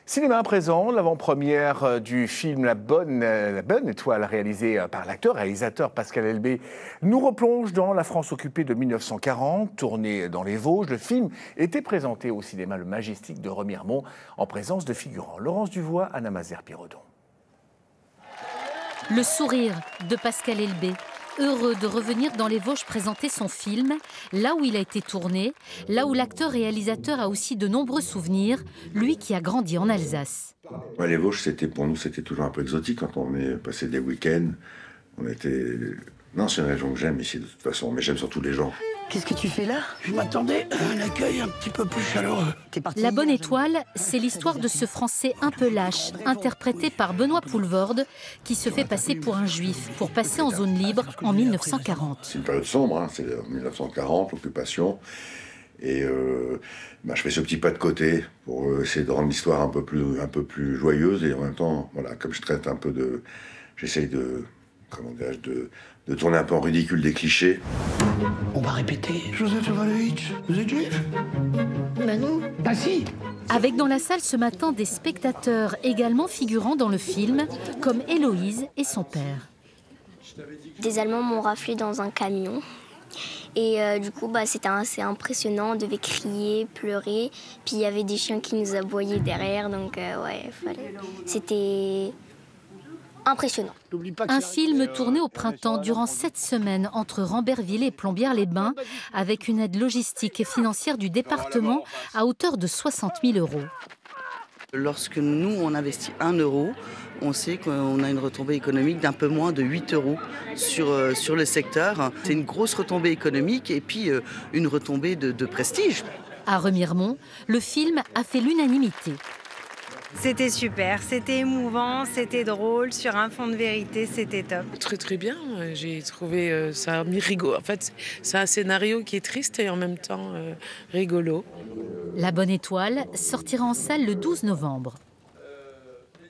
Cinéma à présent, l'avant-première du film La Bonne Étoile, réalisé par l'acteur-réalisateur Pascal Elbé, nous replonge dans la France occupée de 1940, tourné dans les Vosges. Le film était présenté au cinéma Le Majestic de Remiremont en présence de figurants. Laurence Duvois, Anna Mazer-Pirodon. Le sourire de Pascal Elbé, heureux de revenir dans les Vosges présenter son film, là où il a été tourné, là où l'acteur-réalisateur a aussi de nombreux souvenirs, lui qui a grandi en Alsace. Les Vosges, pour nous, c'était toujours un peu exotique quand on est passé des week-ends. Non, c'est une région que j'aime ici de toute façon, mais j'aime surtout les gens. Qu'est-ce que tu fais là? Je m'attendais à un accueil un petit peu plus chaleureux. La Bonne Étoile, c'est l'histoire de ce Français un peu lâche, interprété par Benoît Poelvoorde, qui se fait passer pour un juif, pour passer en zone libre en 1940. C'est une période sombre, hein, c'est 1940, l'occupation. Et je fais ce petit pas de côté pour essayer de rendre l'histoire un peu plus joyeuse. Et en même temps, voilà, comme je traite un peu de... J'essaye de tourner un peu en ridicule des clichés. On va répéter. Joseph Ivanovitch, vous êtes juif? Bah non. Ah si. Avec dans la salle ce matin des spectateurs également figurant dans le film, comme Héloïse et son père. Des Allemands m'ont raflé dans un camion. Et du coup, c'était assez impressionnant. On devait crier, pleurer. Puis il y avait des chiens qui nous aboyaient derrière. Donc c'était impressionnant. Un film tourné au printemps durant 7 semaines entre Rambervillers et Plombières-les-Bains, avec une aide logistique et financière du département à hauteur de 60 000 €. Lorsque nous, on investit 1 euro, on sait qu'on a une retombée économique d'un peu moins de 8 € sur le secteur. C'est une grosse retombée économique et puis une retombée de prestige. À Remiremont, le film a fait l'unanimité. C'était super, c'était émouvant, c'était drôle, sur un fond de vérité, c'était top. Très bien, j'ai trouvé ça rigolo. En fait, c'est un scénario qui est triste et en même temps rigolo. La Bonne Étoile sortira en salle le 12 novembre.